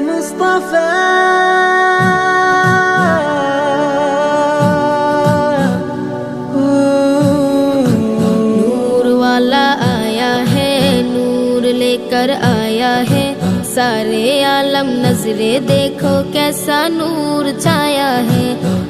मुस्तफा नूर वाला आया है, नूर लेकर आया है, सारे आलम नजरे देखो कैसा नूर छाया है।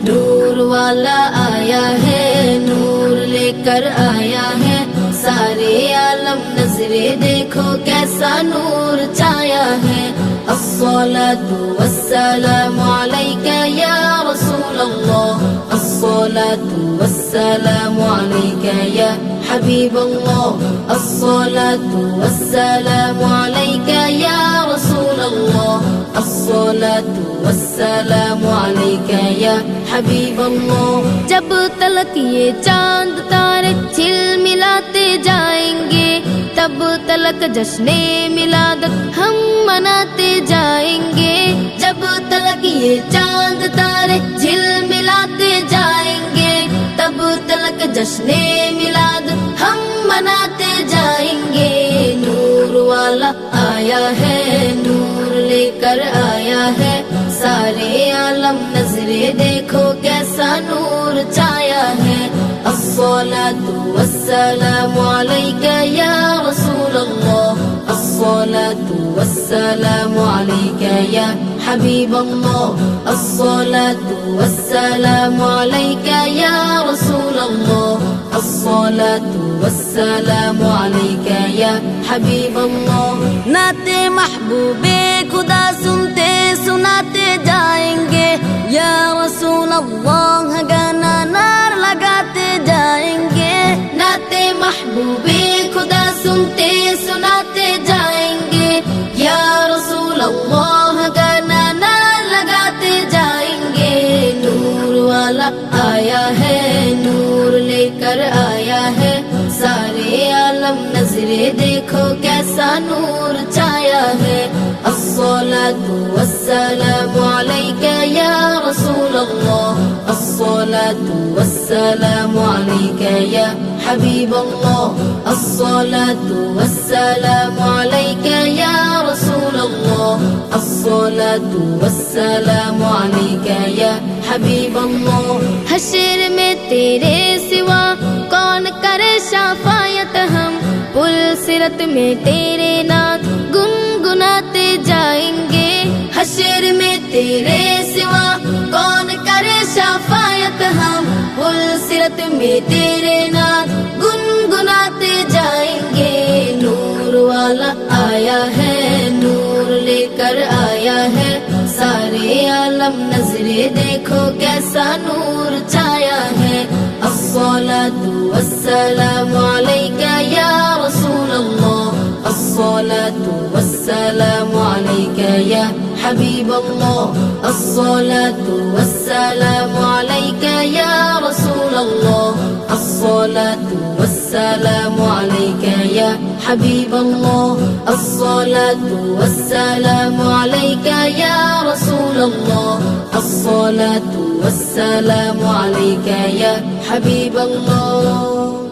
नूर वाला आया है, नूर लेकर आया है, सारे आलम नजरे देखो कैसा नूर छाया है। अस्सलातु वस्सलामु अलैका या रसूल अल्लाह, अस्सलातु वस्सलामु अलैका या हबीब अल्लाह, अस्सलातु वस्सलामु अलैका या रसूल अल्लाह, अस्सलातु वस्सलामु अलैका या हबीब अल्लाह। जब तलक ये चांद तारे झिलमिलाते जाएंगे, तब तलक जश्ने मिलादत हम मनाते जाएंगे। जब तलक ये चांद तारे झिलमिलाते जाएंगे, तब तलक जश्ने मिलादत हम मनाते जाएंगे। नूर वाला आया है, नूर लेकर आया है, सारे आलम नजरे देखो कैसा नूर छाया है। अस्सलातु वस्सलामु अलैका या रसूल अल्लाह, अस्सलातु वस्सलामु अलैका या हबीब अल्लाह, अस्सलातु वस्सलामु अलैका या रसूल अल्लाह, अस्सलातु वस्सलामु अलैका या हबीब अल्लाह। नाते महबूबे खुदा सुनते सुनाते जाएंगे, या रसूल अल्लाह गाना नार लगाते जाएंगे। नाते महबूबे खुदा सुनते सुनाते जाएंगे, या रसूल अल्लाह गाना नार लगाते जाएंगे। नूर वाला आया है, नूर लेकर आया है, सारे आलम नजरे देखो कैसा नूर छाया है। अस्सलातु वस्सलामु अलैका या रसूल अल्लाह, अस्सलातु वस्सलामु अलैका या हबीब अल्लाह, अस्सलातु वस्सलामु अलैका या रसूल अल्लाह, अस्सलातु वस्सलामु अलैका या हबीब अल्लाह। हश्र में तेरे सिवा कौन करे शफायत हम, पुल सिरत में तेरे नाम गुनगुनाते जाएंगे। हश्र में तेरे सिवा कौन करे शफायत हम, पुल सिरत में तेरे नाम गुनगुनाते जाएंगे। नूर वाला आया है, नूर लेकर आया है, सारे आलम नजरे देखो कैसा नूर छाया है। अस्सलातु वस्सलामु अलैका या रसूल अल्लाह, अस्सलातु वस्सलामु अलैका या हबीब अल्लाह, अस्सलातु वस्सलामु अलैका या रसूल अल्लाह, अस्सलातु वस्सलामु अलैका या हबीब अल्लाह, अस्सलातु वस्सलामु अलैका या रसूल अल्लाह, अस्सलातु वस्सलामु अलैका या हबीब अल्लाह।